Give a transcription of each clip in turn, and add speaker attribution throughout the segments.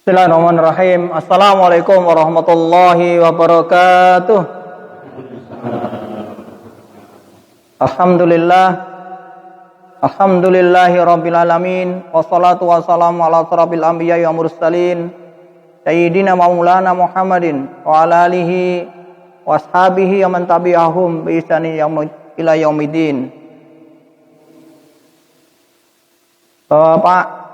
Speaker 1: Bismillahirrahmanirrahim. Assalamualaikum warahmatullahi wabarakatuh. Alhamdulillah. Alhamdulillahi rabbil alamin. Wassalatu wassalamu ala asrofil anbiya'i wa mursalin Sayyidina maulana Muhammadin wa ala alihi wa ashabihi wa man tabi'ahum bi ihsani ila yaumiddin. Bapak,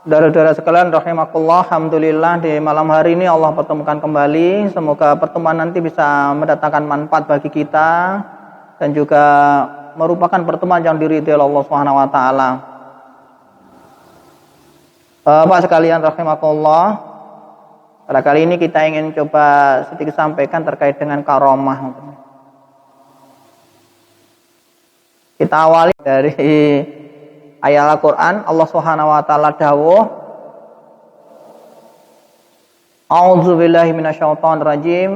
Speaker 1: saudara-saudara sekalian rahimakumullah, alhamdulillah di malam hari ini Allah pertemukan kembali. Semoga pertemuan nanti bisa mendatangkan manfaat bagi kita dan juga merupakan pertemuan yang diridhai Allah Subhanahu wa taala. Bapak sekalian rahimakumullah, pada kali ini kita ingin coba sedikit sampaikan terkait dengan karomah. Kita awali dari ayat Al-Quran. Allah Subhanahu wa ta'ala dawuh, a'udzubillahi minasyaitonirrajim,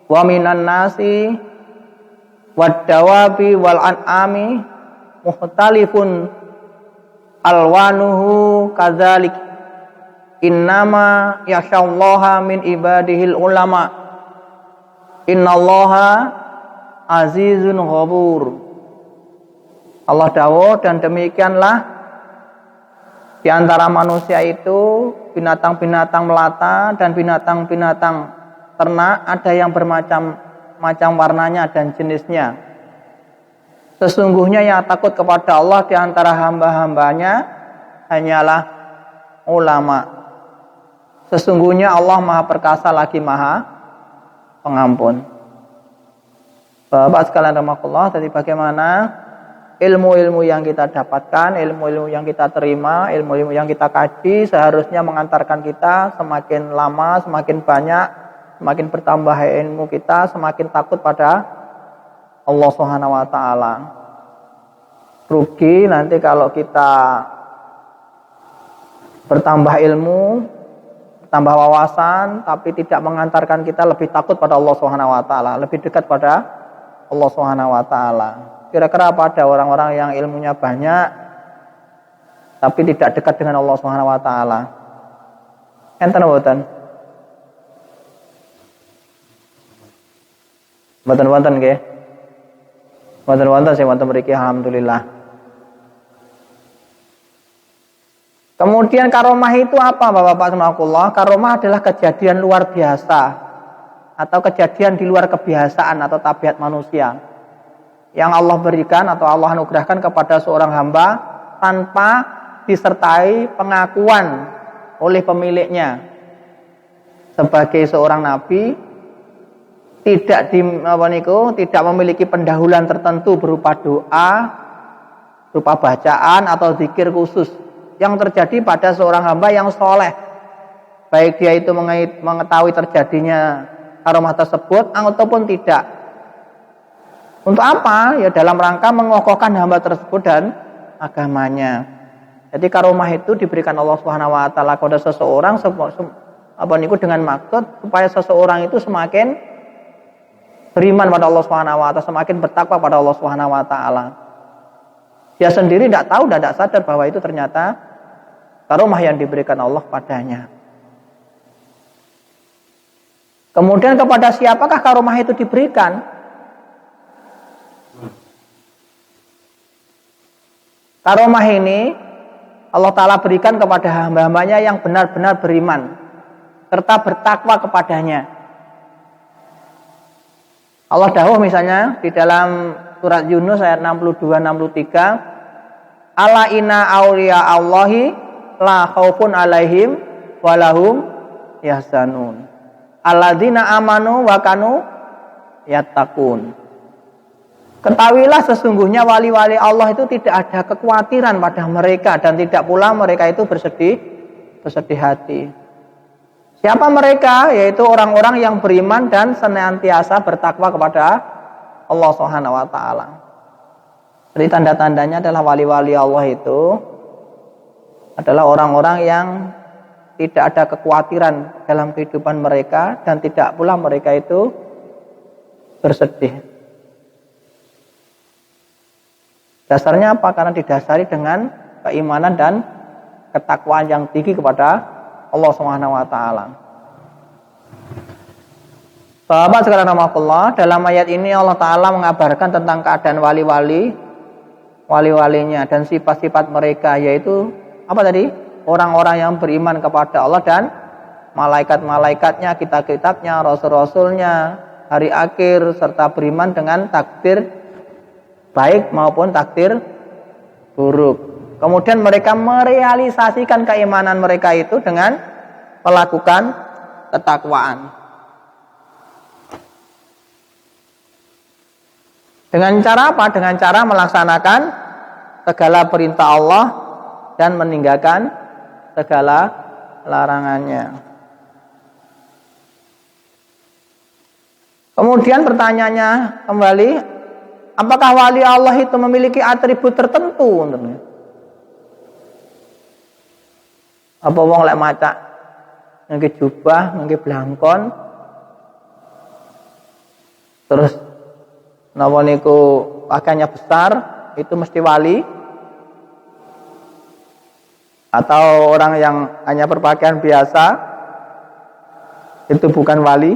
Speaker 1: wa minan nasi wad dawabi wal an'ami mukhtalifun alwanuhu kadzalik innama yakhsyallaha min ibadihil ulama innallaha azizun ghafur. Allah dawuh, dan demikianlah di antara manusia itu binatang-binatang melata dan binatang-binatang ternak, ada yang bermacam-macam warnanya dan jenisnya. Sesungguhnya yang takut kepada Allah di antara hamba-hambanya hanyalah ulama. Sesungguhnya Allah Maha Perkasa lagi Maha Pengampun. Bapak sekalian rahimakumullah, jadi bagaimana ilmu-ilmu yang kita dapatkan, ilmu-ilmu yang kita terima, ilmu-ilmu yang kita kaji seharusnya mengantarkan kita semakin lama, semakin banyak, semakin bertambah ilmu kita, semakin takut pada Allah Subhanahu wa taala. Rugi nanti kalau kita bertambah ilmu, bertambah wawasan, tapi tidak mengantarkan kita lebih takut pada Allah Subhanahu wa taala, lebih dekat pada Allah Subhanahu wa taala. Kira-kira apa ada orang-orang yang ilmunya banyak tapi tidak dekat dengan Allah Subhanahu wa taala? Enten mboten? Mboten nggih. Mboten sing wonten mriki alhamdulillah. Kemudian karomah itu apa, Bapak-bapak semakullah? Karomah adalah kejadian luar biasa atau kejadian di luar kebiasaan atau tabiat manusia yang Allah berikan atau Allah anugerahkan kepada seorang hamba tanpa disertai pengakuan oleh pemiliknya sebagai seorang nabi, tidak memiliki pendahuluan tertentu berupa doa, berupa bacaan atau zikir khusus yang terjadi pada seorang hamba yang soleh, baik dia itu mengetahui terjadinya karomah tersebut ataupun tidak. Untuk apa? Ya dalam rangka mengokohkan hamba tersebut dan agamanya. Jadi karomah itu diberikan Allah Subhanahu wa taala kepada seseorang dengan maksud supaya seseorang itu semakin beriman pada Allah Subhanahu wa taala, semakin bertakwa pada Allah Subhanahu wa taala. Dia sendiri tidak tahu dan tidak sadar bahwa itu ternyata karomah yang diberikan Allah padanya. Kemudian kepada siapakah karomah itu diberikan? Karomah ini Allah Ta'ala berikan kepada hamba-hambanya yang benar-benar beriman serta bertakwa kepadanya. Allah dawuh misalnya di dalam surat Yunus ayat 62-63, Ala inna awliya Allahi la khaufun alaihim walahum yahzanun alladzina amanu wa kanu yattaqun. Ketahuilah sesungguhnya wali-wali Allah itu tidak ada kekhawatiran pada mereka dan tidak pula mereka itu bersedih hati. Siapa mereka? Yaitu orang-orang yang beriman dan senantiasa bertakwa kepada Allah Subhanahu wa taala. Jadi tanda-tandanya adalah wali-wali Allah itu adalah orang-orang yang tidak ada kekhawatiran dalam kehidupan mereka dan tidak pula mereka itu bersedih. Dasarnya apa? Karena didasari dengan keimanan dan ketakwaan yang tinggi kepada Allah Subhanahu wa taala. Sahabat sekalian rahimakumullah, dalam ayat ini Allah taala mengabarkan tentang keadaan wali-walinya dan sifat-sifat mereka, yaitu apa tadi? Orang-orang yang beriman kepada Allah dan malaikat-malaikatnya, kitab-kitabnya, rasul-rasulnya, hari akhir, serta beriman dengan takdir baik maupun takdir buruk. Kemudian mereka merealisasikan keimanan mereka itu dengan melakukan ketakwaan. Dengan cara apa? Dengan cara melaksanakan segala perintah Allah dan meninggalkan segala larangannya. Kemudian pertanyaannya kembali, apakah wali Allah itu memiliki atribut tertentu? Apa wong lek macak ngangge jubah, ngangge blangkon, terus napa niku pakaiannya besar, itu mesti wali? Atau orang yang hanya berpakaian biasa itu bukan wali?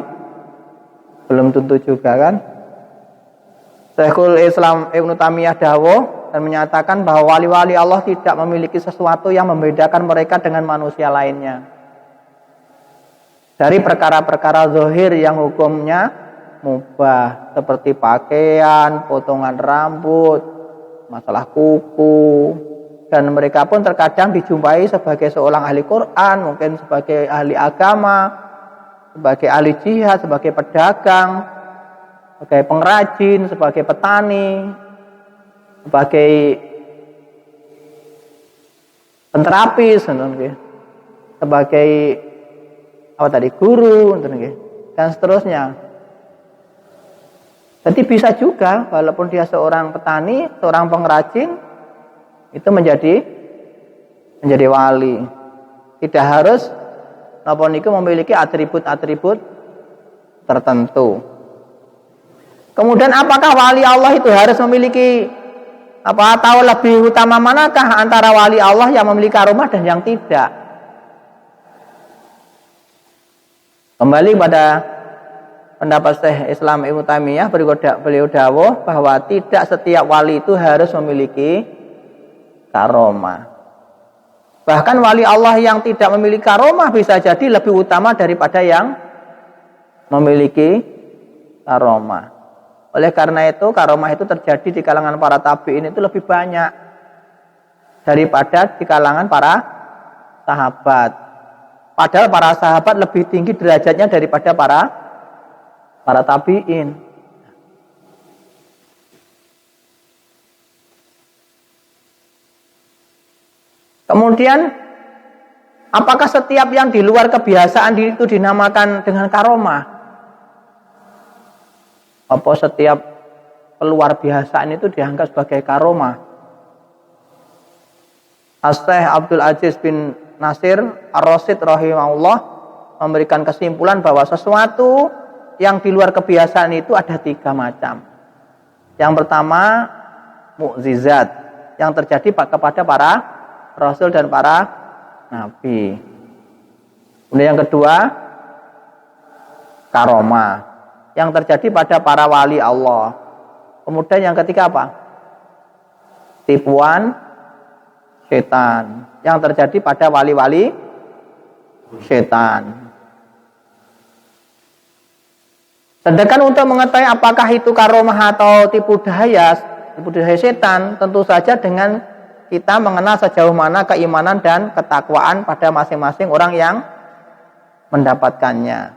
Speaker 1: Belum tentu juga kan. Syekhul Islam Ibnu Taimiyah dawuh dan menyatakan bahwa wali-wali Allah tidak memiliki sesuatu yang membedakan mereka dengan manusia lainnya. Dari perkara-perkara zahir yang hukumnya mubah, seperti pakaian, potongan rambut, masalah kuku, dan mereka pun terkadang dijumpai sebagai seorang ahli Quran, mungkin sebagai ahli agama, sebagai ahli jihad, sebagai pedagang, sebagai pengrajin, sebagai petani, sebagai penterapis, sebagai apa tadi, guru, dan seterusnya. Jadi bisa juga walaupun dia seorang petani, seorang pengrajin, itu menjadi wali. Tidak harus napa niku memiliki atribut-atribut tertentu. Kemudian apakah wali Allah itu harus memiliki apa, atau lebih utama manakah antara wali Allah yang memiliki karomah dan yang tidak? Kembali pada pendapat Syekh Islam Ibnu Taimiyah, beliau dawuh bahwa tidak setiap wali itu harus memiliki karomah. Bahkan wali Allah yang tidak memiliki karomah bisa jadi lebih utama daripada yang memiliki karomah. Oleh karena itu, karomah itu terjadi di kalangan para tabi'in itu lebih banyak daripada di kalangan para sahabat. Padahal para sahabat lebih tinggi derajatnya daripada para tabi'in. Kemudian, apakah setiap yang di luar kebiasaan itu dinamakan dengan karomah? Apa setiap keluar biasaan itu dianggap sebagai karomah? As-Syaikh Abdul Aziz bin Nasir Ar-Rasyid rahimahullah memberikan kesimpulan bahwa sesuatu yang di luar kebiasaan itu ada 3 macam. Yang pertama, mukjizat yang terjadi kepada para rasul dan para nabi. Kemudian yang kedua, karomah yang terjadi pada para wali Allah. Kemudian yang ketiga apa? Tipuan setan yang terjadi pada wali-wali setan. Sedangkan untuk mengetahui apakah itu karomah atau tipu daya setan, tentu saja dengan kita mengenal sejauh mana keimanan dan ketakwaan pada masing-masing orang yang mendapatkannya.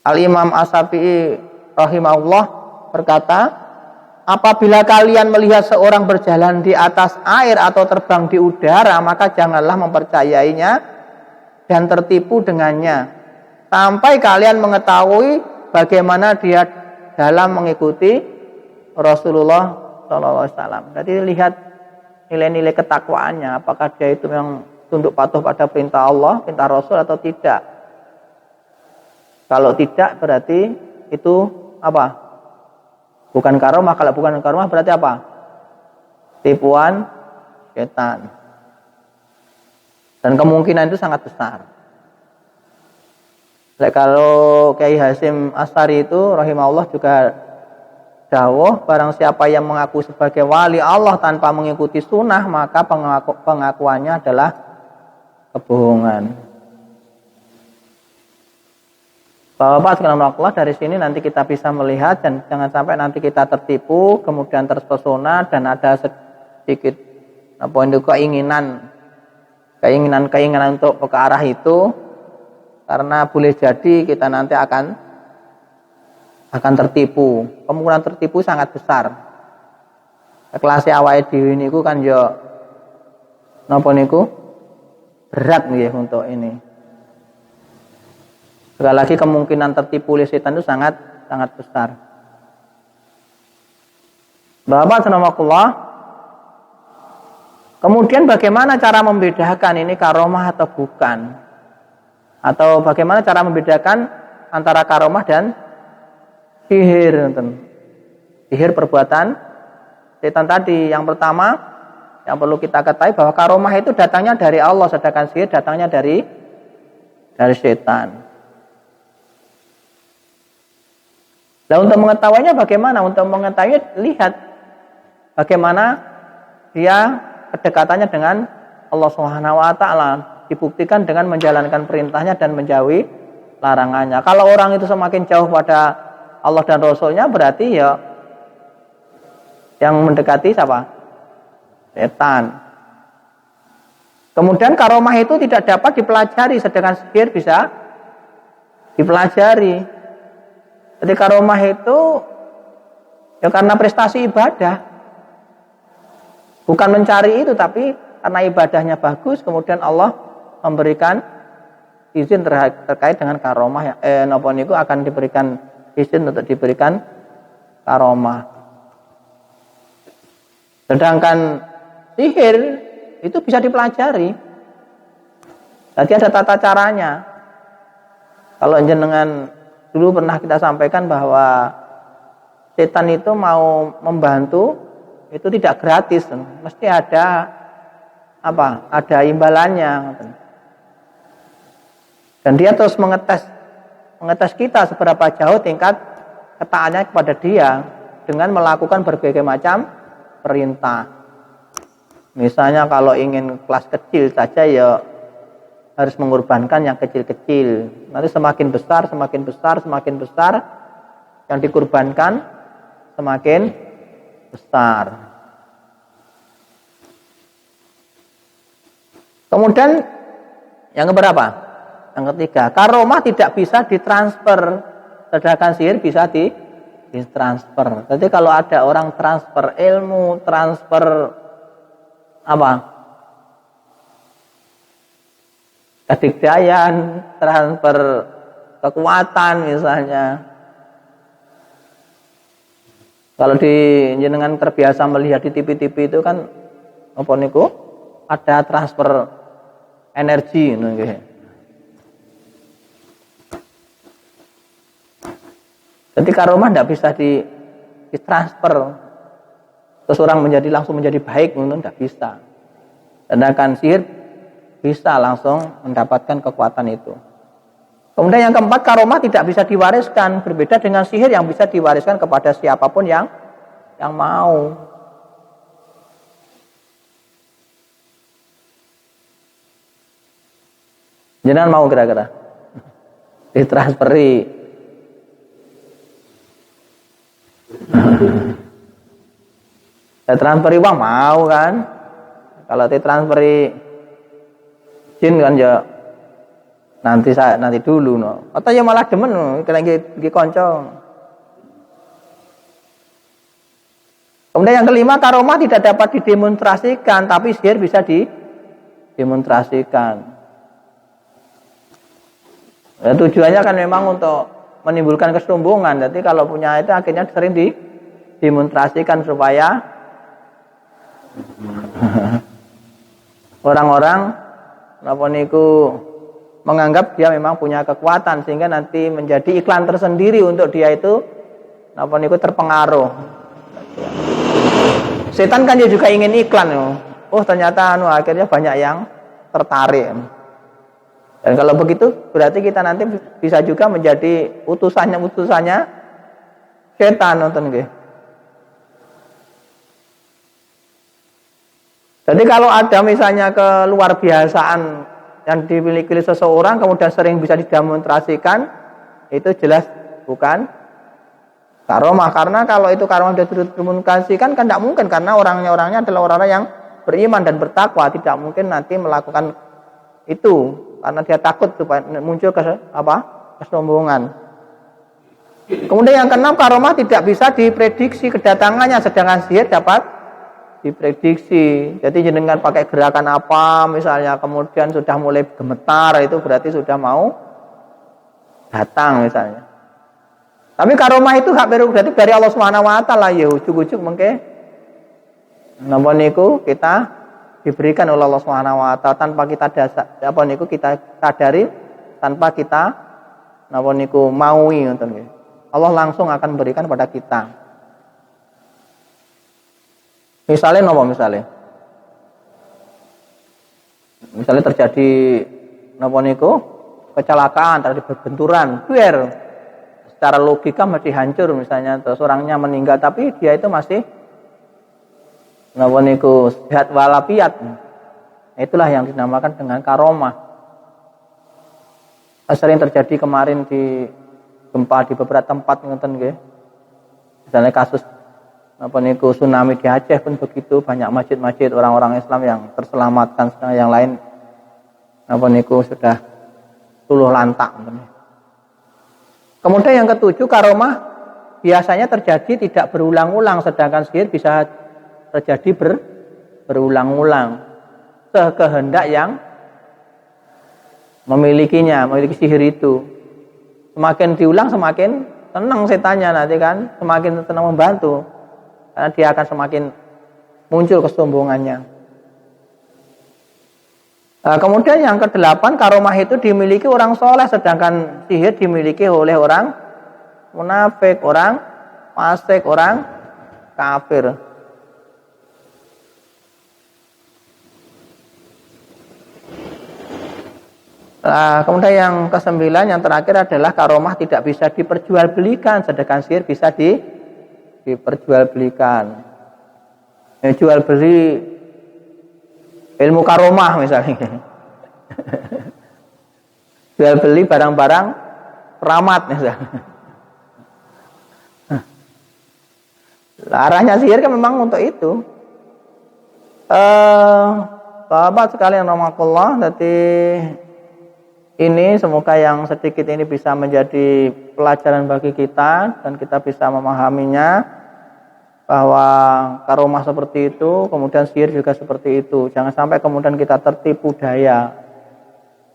Speaker 1: Al-Imam As-Syafi'i rahimahullah berkata, apabila kalian melihat seorang berjalan di atas air atau terbang di udara, maka janganlah mempercayainya dan tertipu dengannya sampai kalian mengetahui bagaimana dia dalam mengikuti Rasulullah SAW. Jadi lihat nilai-nilai ketakwaannya, apakah dia itu yang tunduk patuh pada perintah Allah, perintah Rasul atau tidak. Kalau tidak berarti itu apa? Bukan karomah. Kalau bukan karomah berarti apa? Tipuan setan. Dan kemungkinan itu sangat besar. Kalau Kiai Hasyim Asy'ari itu rahimahullah juga dawuh, barang siapa yang mengaku sebagai wali Allah tanpa mengikuti sunnah, maka pengakuannya adalah kebohongan. Bapak-bapak sekalian Allah, dari sini nanti kita bisa melihat, dan jangan sampai nanti kita tertipu, kemudian terpesona dan ada sedikit keinginan untuk ke arah itu, karena boleh jadi kita nanti akan tertipu. Kemungkinan tertipu sangat besar. Kelas awake dhewe niku kan yo napa niku berat nggih untuk ini. Sekali lagi kemungkinan tertipu oleh setan itu sangat besar. Bapak senamakullah. Kemudian bagaimana cara membedakan ini karomah atau bukan? Atau bagaimana cara membedakan antara karomah dan sihir? Sihir perbuatan setan tadi. Yang pertama yang perlu kita ketahui bahwa karomah itu datangnya dari Allah, sedangkan sihir datangnya dari setan. Nah, untuk mengetahuinya bagaimana? Untuk mengetahui, lihat bagaimana dia kedekatannya dengan Allah Subhanahu wa taala. Dibuktikan dengan menjalankan perintahnya dan menjauhi larangannya. Kalau orang itu semakin jauh pada Allah dan Rasulnya, berarti ya yang mendekati siapa? Setan. Kemudian karomah itu tidak dapat dipelajari, sedangkan sihir bisa dipelajari. Jadi karomah itu ya karena prestasi ibadah. Bukan mencari itu, tapi karena ibadahnya bagus, kemudian Allah memberikan izin terkait dengan karomah. Napa niku akan diberikan izin untuk diberikan karomah. Sedangkan sihir itu bisa dipelajari. Jadi ada tata caranya. Kalau jenengan dulu pernah kita sampaikan bahwa setan itu mau membantu itu tidak gratis, mesti ada imbalannya. Dan dia terus mengetes kita seberapa jauh tingkat ketaatannya kepada dia dengan melakukan berbagai macam perintah. Misalnya kalau ingin kelas kecil saja ya harus mengorbankan yang kecil-kecil. Nanti semakin besar yang dikorbankan semakin besar. Kemudian yang keberapa? Yang ketiga, karomah tidak bisa ditransfer, sedangkan sihir bisa ditransfer. Jadi kalau ada orang transfer ilmu, transfer kedigdayan, transfer kekuatan misalnya. Kalau jenengan terbiasa melihat di TV-TV itu kan ada transfer energi nggih. Jadi karomah tidak bisa ditransfer terus orang langsung menjadi baik, tidak bisa. Sedangkan sihir bisa langsung mendapatkan kekuatan itu. Kemudian yang keempat, karomah tidak bisa diwariskan, berbeda dengan sihir yang bisa diwariskan kepada siapapun yang mau. Jangan mau kira-kira ditransferi. Transferi uang mau kan? Kalau transferi jin kan ya nanti dulu no. Atau ya malah demen no, kena iki kanca. Kemudian yang kelima, karomah tidak dapat didemonstrasikan, tapi sihir bisa didemonstrasikan. Ya, tujuannya kan memang untuk menimbulkan kesombongan. Jadi kalau punya itu akhirnya sering didemonstrasikan supaya orang-orang menganggap dia memang punya kekuatan, sehingga nanti menjadi iklan tersendiri untuk dia itu terpengaruh. Setan kan juga ingin iklan. Oh ternyata akhirnya banyak yang tertarik. Dan kalau begitu berarti kita nanti bisa juga menjadi utusannya setan, nonton nggih. Jadi kalau ada misalnya keluar biasaan yang dimiliki oleh seseorang kemudian sering bisa didemonstrasikan, itu jelas bukan karomah. Karena kalau itu karomah sudah didemonstrasikan kan tidak mungkin, karena orangnya adalah orang-orang yang beriman dan bertakwa, tidak mungkin nanti melakukan itu karena dia takut supaya muncul kesombongan. Kemudian yang keenam, karomah tidak bisa diprediksi kedatangannya, sedangkan sihir dapat diprediksi. Jadi jenengan pakai gerakan apa misalnya kemudian sudah mulai gemetar, itu berarti sudah mau datang misalnya. Tapi karomah itu hak prerogatif dari Allah Subhanahu wa taala, ya ujug-ujug mengke napa niku kita diberikan oleh Allah Subhanahu wa taala tanpa kita kita sadari, tanpa kita napa niku maui ngoten nggih. Allah langsung akan memberikan pada kita. Misalnya napa misalnya terjadi napa niku kecelakaan, terjadi benturan, secara logika mesti hancur misalnya, terus orangnya meninggal tapi dia itu masih napa niku sehat walafiat. Itulah yang dinamakan dengan karomah. Sering terjadi kemarin di gempa di beberapa tempat ngoten nggih. Misalnya kasus napa niku tsunami di Aceh pun begitu, banyak masjid-masjid orang-orang Islam yang terselamatkan, sedang yang lain napa niku sudah luluh lantak. Kemudian yang ketujuh, karomah biasanya terjadi tidak berulang-ulang, sedangkan sihir bisa terjadi berulang-ulang sekehendak yang memiliki sihir itu. Semakin diulang semakin tenang setannya nanti kan, semakin tenang membantu, karena dia akan semakin muncul kesombongannya. Nah, kemudian yang kedelapan, karomah itu dimiliki orang soleh, sedangkan sihir dimiliki oleh orang munafik, orang fasik, orang kafir. Nah, kemudian yang kesembilan, yang terakhir adalah karomah tidak bisa diperjualbelikan, sedangkan sihir bisa diperjualbelikan. Jual beli ilmu karomah misalnya. Jual beli barang-barang keramat misalnya. Arahnya sihir kan memang untuk itu. Bapak sekalian rahimakumullah, jadi ini semoga yang sedikit ini bisa menjadi pelajaran bagi kita dan kita bisa memahaminya, bahwa karomah seperti itu, kemudian sihir juga seperti itu. Jangan sampai kemudian kita tertipu daya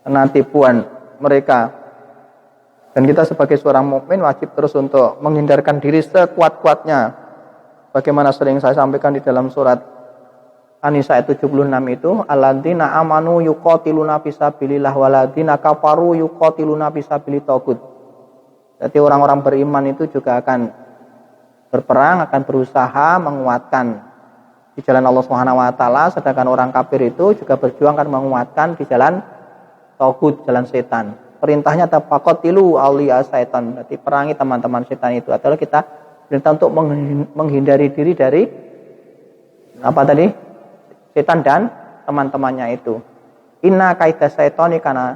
Speaker 1: kena tipuan mereka. Dan kita sebagai seorang mukmin wajib terus untuk menghindarkan diri sekuat-kuatnya. Bagaimana sering saya sampaikan di dalam surat An-Nisa ayat 76 itu, alladzina amanu yuqatiluna fisabilillah walladzina kafaru yuqatiluna fisabilit tagut. Jadi orang-orang beriman itu juga akan berperang, akan berusaha menguatkan di jalan Allah Subhanahu wa taala, sedangkan orang kafir itu juga berjuang akan menguatkan di jalan tagut, jalan setan. Perintahnya tafaqatilu awliya setan. Berarti perangi teman-teman setan itu. Atau kita perintah untuk menghindari diri dari apa tadi? Setan dan teman-temannya itu. Inna kaidah syaitani kana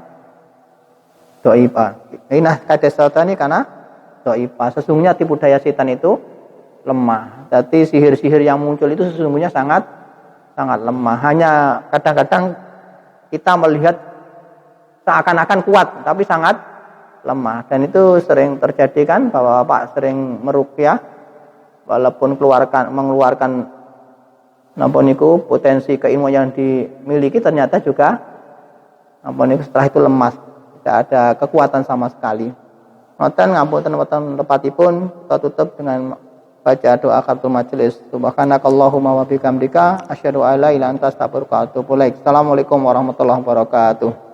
Speaker 1: doipa. Inna kaidah syaitani kana doipa. Sesungguhnya tipu daya setan itu lemah. Jadi sihir-sihir yang muncul itu sesungguhnya sangat lemah. Hanya kadang-kadang kita melihat seakan-akan kuat, tapi sangat lemah. Dan itu sering terjadi kan, bahwa Bapak sering meruqyah, walaupun mengeluarkan napa niku potensi keilmuan yang dimiliki, ternyata juga napa niku setelah itu lemas, tidak ada kekuatan sama sekali. Ngoten ngapunten wonten tepatipun, kita tutup dengan baca doa kafaratul majelis. Subhanakallahumma wa bihamdika asyhadu an la ilaha illa anta astaghfiruka wa atubu ilaik. Assalamualaikum warahmatullahi wabarakatuh.